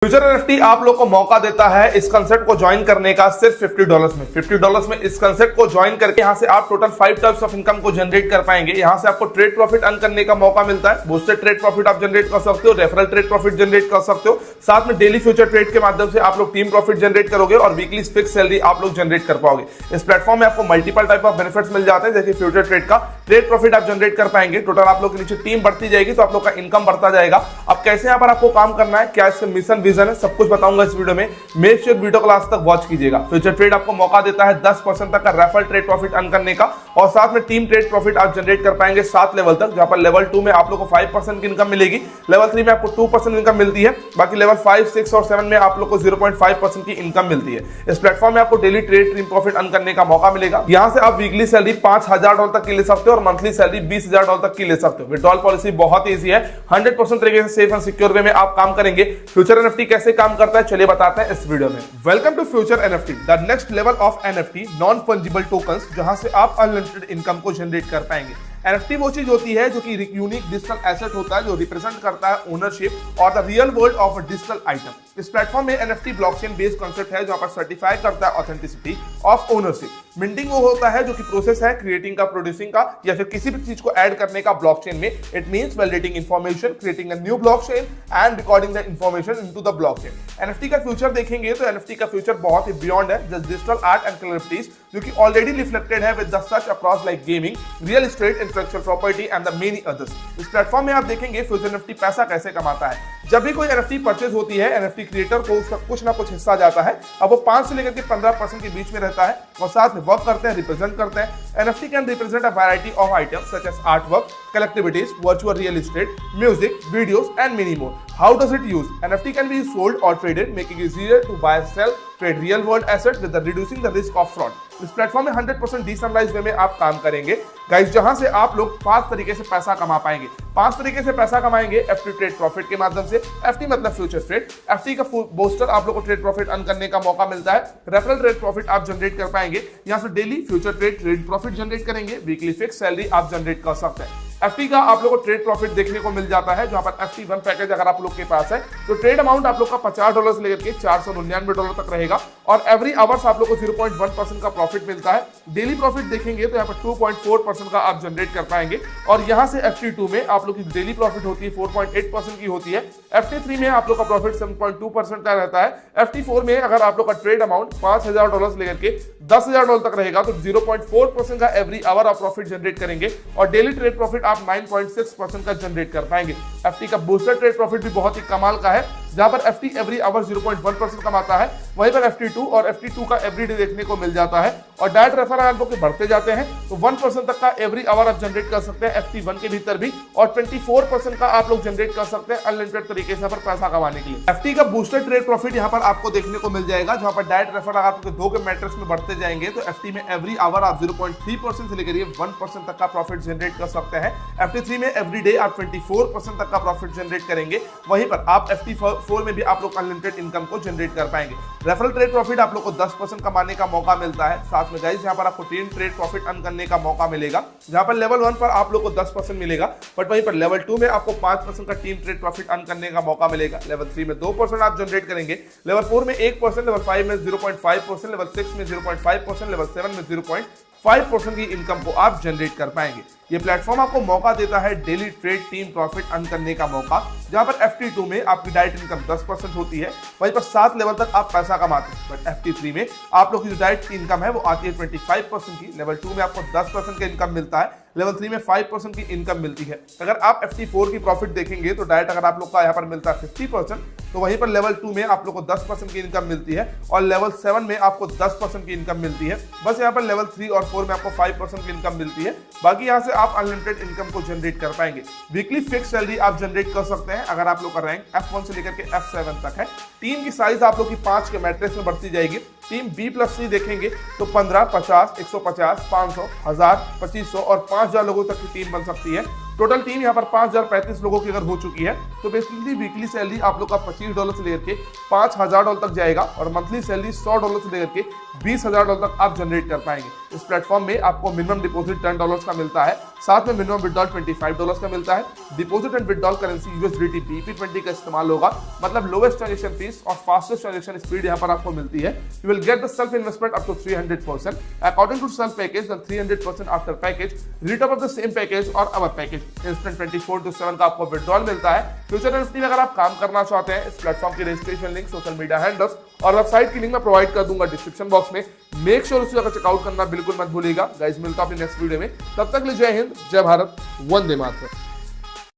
Future NFT आप लोग को मौका देता है इस कंसेप्ट को ज्वाइन करने का सिर्फ $50 में इस कंसेप्ट को ज्वाइन करके यहां से आप टोटल 5 टाइप्स ऑफ इनकम को जनरेट कर पाएंगे। यहां से आपको ट्रेड प्रॉफिट अर्न करने का मौका मिलता है। बूस्टेड ट्रेड प्रॉफिट आप जनरेट कर सकते हो, रेफरल ट्रेड प्रॉफिट जनरेट कर सकते हो, साथ में डेली फ्यूचर ट्रेड के माध्यम से आप लोग टीम प्रॉफिट जनरेट करोगे और वीकली फिक्स सैलरी आप लोग जनरेट कर पाओगे। इस प्लेटफॉर्म में आपको मल्टीपल टाइप ऑफ बेनिफिट्स मिल जाते हैं, जैसे फ्यूचर ट्रेड का ट्रेड प्रॉफिट आप जनरेट कर पाएंगे। टोटल आप लोग के नीचे टीम बढ़ती जाएगी तो आप लोग का इनकम बढ़ता जाएगा। अब कैसे यहाँ पर आपको काम करना है, क्या इसका मिशन विजन है, सब कुछ बताऊंगा इस वीडियो में। मेक श्योर वीडियो क्लास तक वॉच कीजिएगा। फ्यूचर ट्रेड आपको मौका देता है 10% तक का रेफरल ट्रेड प्रॉफिट अर्न करने का और साथ में टीम ट्रेड प्रॉफिट आप जनरेट कर पाएंगे 7 लेवल तक, जहां पर लेवल 2 में आप लोग को 5% की इनकम मिलेगी, लेवल 3 में आपको 2% इनकम मिलती है, बाकी लेवल 5, 6 और 7 में आप लोग को 0.5% की इनकम मिलती है। इस प्लेटफॉर्म में आपको daily trade team profit earn करने का मौका मिलेगा। यहां से आप वीकली सैलरी $5,000 तक की ले सकते हो और मंथली सैलरी $20,000 तक की ले सकते हो। विड्रॉल पॉलिसी बहुत ईजी है, 100% तरीके से सेफ एंड सिक्योर वे में आप काम करेंगे। फ्यूचर एनएफटी कैसे काम करता है चलिए बताते हैं इस वीडियो में। Welcome to future NFT, the next level of NFT, non fungible tokens, जहां से आप अनलिमिटेड इनकम को जनरेट कर पाएंगे। एनएफटी वो चीज होती है जो कि यूनिक डिजिटल एसेट होता है, जो रिप्रेजेंट करता है ओनरशिप और the real world of a digital item. इस प्लेटफॉर्म में एनएफटी ब्लॉकचेन बेस्ड कॉन्सेप्ट है, जहां पर सर्टिफाई करता है ऑथेंटिसिटी ऑफ ओनरशिप। मिंटिंग वो होता है जो कि प्रोसेस है क्रिएटिंग का, प्रोड्यूसिंग का या फिर किसी भी चीज को ऐड करने का ब्लॉकचेन में। It means validating information, creating a new blockchain and recording the information into the blockchain. NFT का फ्यूचर देखेंगे तो एनएफटी का फ्यूचर बहुत ही बियॉन्ड है जस्ट डिजिटल आर्ट एंड कलेक्टिविटीज, जो कि ऑलरेडी रिफ्लेक्टेड है with the such across like gaming, real estate, intellectual property and the many others. इस प्लेटफॉर्म में आप देखेंगे फ्यूचर एनएफटी पैसा कैसे कमाता है। जब भी कोई एनएफटी परचेज होती है, एनएफटी क्रिएटर को उसका कुछ ना कुछ हिस्सा जाता है। अब वो 5 से लेकर के 15% के बीच में रहता है और साथ में वर्क करते हैं, रिप्रेजेंट करते हैं। NFT can represent a variety of items such as art work, collectibles, virtual real estate, music, videos and many more. How does it use? NFT can be sold और traded, making it easier to buy, sell, trade real world asset with reducing the risk of fraud. इस platform में 100% decentralised वे में आप काम करेंगे guys, जहां से आप लोग 5 तरीके से पैसा कमा पाएंगे। 5 तरीके से पैसा कमाएंगे एफटी ट्रेड प्रॉफिट के माध्यम से। एफटी मतलब फ्यूचर ट्रेड। एफटी का बूस्टर आप लोग को ट्रेड प्रॉफिट अर्न करने का मौका मिलता है। रेफरल ट्रेड प्रॉफिट आप जनरेट कर पाएंगे। यहां से daily future trade profit generate करेंगे, वीकली फिक्स सैलरी आप जनरेट कर सकते हैं। एफटी का आप लोग को ट्रेड प्रॉफिट देखने को मिल जाता है, जहां पर एफटी 1 पैकेज अगर आप लोग के पास है तो ट्रेड अमाउंट आप लोग का $50 से लेकर के $499 तक रहेगा और एवरी आवर्स आप लोग को 0.1% का प्रॉफिट मिलता है। डेली प्रॉफिट देखेंगे तो यहाँ पर 2.4% का आप जनरेट कर पाएंगे और यहाँ से FT2 में आप लोग की डेली प्रॉफिट होती है 4.8% की होती है। FT3 में आप लोग का प्रॉफिट 7.2% का रहता है। FT4 में अगर आप लोग का ट्रेड अमाउंट $5,000 से लेकर के $10,000 तक रहेगा तो 0.4% का एवरी आवर आप प्रॉफिट जनरेट करेंगे और डेली ट्रेड प्रॉफिट आप 9.6% का जनरेट कर पाएंगे। एफटी का बूस्टर ट्रेड प्रॉफिट भी बहुत ही कमाल का है, जहां पर एफटी एवरी आवर 0.1% कमाता है, वहीं पर FT2 और FT2 का एवरीडे देखने को मिल जाता है और डायरेक्ट रेफरल आप लोग के बढ़ते जाते हैं तो 1% तक का एवरी आवर आप जनरेट कर सकते हैं FT1 के भीतर भी और 24% का आप लोग जनरेट कर सकते हैं अनलिमिटेड तरीके से पर पैसा कमाने के लिए। एफटी का बूस्टर ट्रेड प्रॉफिट यहां पर आपको देखने को मिल जाएगा, जहां पर डायरेक्ट रेफरल आपके 2 के मैट्रिक्स में बढ़ते जाएंगे तो एफटी में एवरी आवर आप 0.3% से लेकर 1% तक का प्रॉफिट जनरेट कर सकते हैं। FT3 में एवरीडे आप 24% तक का प्रॉफिट जनरेट करेंगे, वहीं पर आप FT4 में भी आप लोग अनलिमिटेड इनकम को जनरेट कर पाएंगे। रेफरल ट्रेड प्रॉफिट आप लोग को 10% कमाने का मौका मिलता है। साथ में गाइस यहां पर आपको टीम ट्रेड प्रॉफिट अर्न करने का मौका मिलेगा, जहां पर लेवल 1 पर आप लोग को 10% मिलेगा, बट वहीं पर लेवल 2 में आपको 5% का टीम ट्रेड प्रॉफिट अर्न करने का मौका मिलेगा। लेवल 3 में 2% आप जनरेट करेंगे, लेवल 4 में 1%, लेवल 5 में 0.5%, लेवल 6 में 0.5%, लेवल 7 में 0.5% की इनकम को आप जनरेट कर पाएंगे। ये प्लेटफॉर्म आपको मौका देता है daily trade team profit earn करने का मौका, जहां पर FT2 में आपकी डायरेक्ट इनकम 10% होती है, वहीं पर 7 लेवल तक आप पैसा कमाते हैं, बट FT3 में आप लोग की जो डायरेक्ट इनकम है वो आती है 25% की। लेवल 2 में आपको 10% का इनकम मिलता है, लेवल 3 में 5% की इनकम मिलती है। अगर आप FT4 की प्रॉफिट देखेंगे तो डायरेक्ट अगर आप लोग का यहाँ पर मिलता है 50%, तो वहीं पर लेवल 2 में आप लोग को 10% की इनकम मिलती है और लेवल 7 में आपको 10% की इनकम मिलती है। बस यहाँ पर लेवल 3 और 4 में आपको 5% की इनकम मिलती है, बाकी यहाँ से आप अनलिमिटेड इनकम को जनरेट कर पाएंगे। वीकली फिक्स सैलरी आप जनरेट कर सकते हैं अगर आप लोग का रैंक F1 से लेकर के F7 तक है। टीम की साइज आप लोग की 5 के मैट्रिक्स में बढ़ती जाएगी। टीम B+C देखेंगे तो 15, 50, 150, 500, 1000, 2500 और 5000 लोगों तक की टीम बन सकती है। टोटल टीम यहाँ पर 5035 लोगों की अगर हो चुकी है तो बेसिकली वीकली सैलरी आप लोग का $25 से लेकर के $5000 तक जाएगा और मंथली सैलरी $100 से लेकर के $20000 तक आप जनरेट कर पाएंगे। इस प्लेटफॉर्म में आपको मिनिमम डिपॉजिट $10 का मिलता है, साथ में मिनिमम विड्रॉल $25 का मिलता है। Deposit and withdrawal currency USDT BP20 का इस्तेमाल होगा, मतलब लोवेस्ट ट्रांजेक्शन फीस और फास्टेस्ट ट्रांजेक्शन स्पीड यहाँ पर आपको मिलती है। You will get the self investment up to 300% according to self package, 300% after package, return of the same package और अवर पैकेज। इंस्टेंट 24/7 का आपको विड्रॉल मिलता है। फ्यूचर एनएफटी में अगर आप काम करना चाहते हैं, इस प्लेटफॉर्म की registration link, social media handles और वेबसाइट की लिंक मैं प्रोवाइड कर दूंगा डिस्क्रिप्शन बॉक्स में। मेक श्योर उसे अगर चेकआउट करना बिल्कुल मत भूलिएगा। गाइस मिलता हूं अपनी नेक्स्ट वीडियो में, तब तक के लिए जय हिंद, जय भारत, वंदे मातरम।